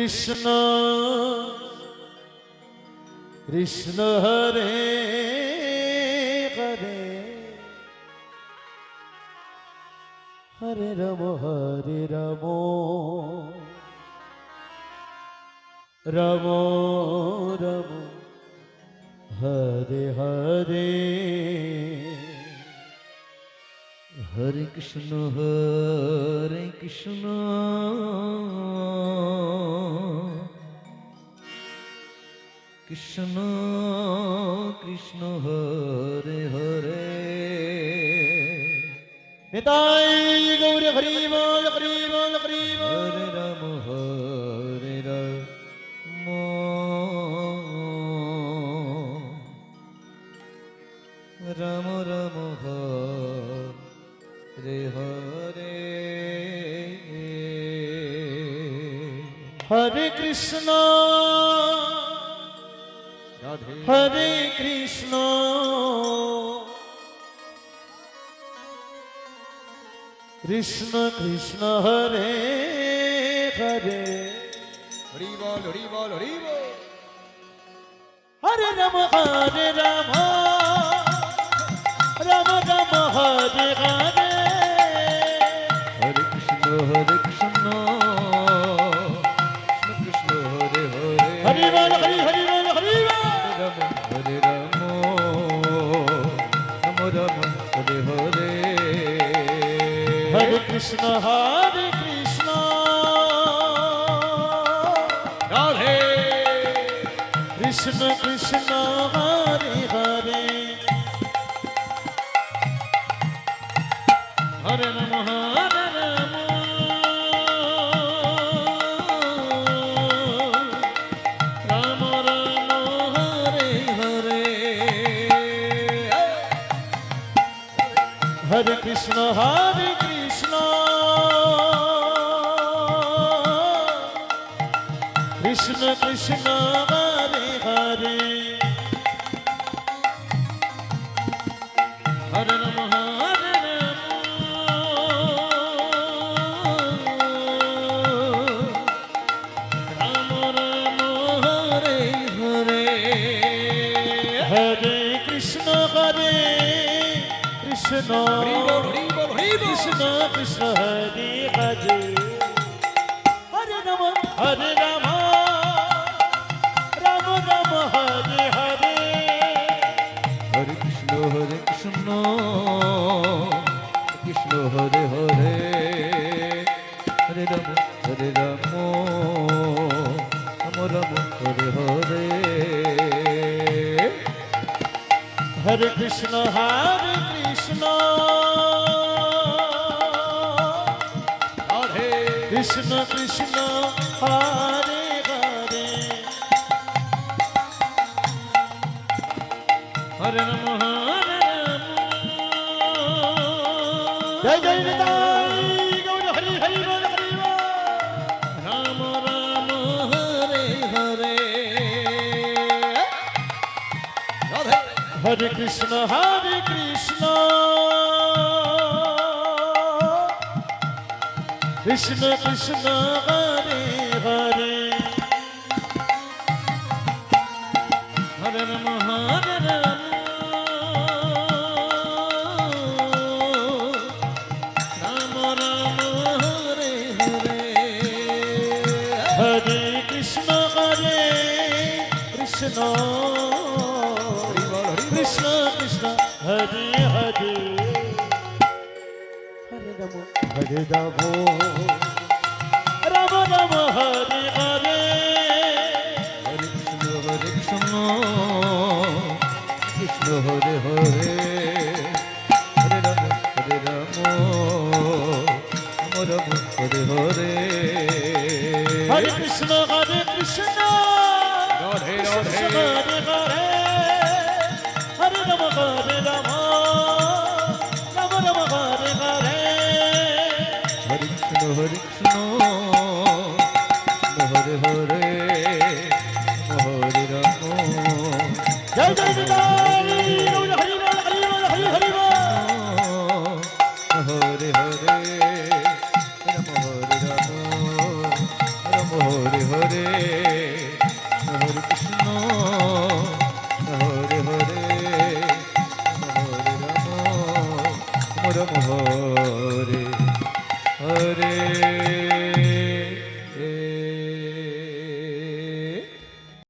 Krishna Krishna Hare Hare Hare Ram Ram Ram Hare Hare Hare Krishna Krishna Krishna Hare Hare Nitai Gour Hari বল Hari বল Hari বল। হরে Ram Ram Ram Hare Hare Hare Krishna Radhe হরে Krishna Krishna Krishna Hare Hare Hari বল Hari বল Hari বল হরে Ram Ram Ram Hare Hare Hare Krishna Krishna Krishna Hare Hare Hari বল Hari Hari বল Hari বল। Ram হরে Ram Ram Hare Hare Hare Krishna Radhe Krishna Krishna Hare Hare Hare Ram Ram Ram Hare Hare Hare Krishna Krishna Krishna Hare Hare Hare Ram Ram Ram Hare Hare Hare Krishna Krishna Krishna Krishna Hare Hare Hare Ram Ram Ram Hare Hare Hare Krishna Krishna Hare Hare Hare Ram Ram Ram Hare Hare Hare Krishna Radhe Krishna Krishna Hare Hare Hare Ram জয় জয় Nitai Gour Hari Hari বল Hari বল। Ram Ram Hare Hare Radhe হরে Krishna Krishna Krishna Hare Hare Hare Ram Ram Ram Hare Hare Hare Krishna Krishna Krishna Krishna Hare Hare Hare Ram Ram Ram Hare Hare Hare Krishna Krishna Hare Hare Hare Ram Ram Hare Hare Hare Krishna Radhe Krishna Radhe Hare Hare Hare Ram Ram Ram Hare Hare Hare Krishna Hare Hare Hare Ram জয় জয় Nitai Gour Hari বল Hari বল Hari Hari বল। Hare Hare Ram Ram Hare Hare Hare Krishna Hare Hare Hare Ram Ram Hare Hare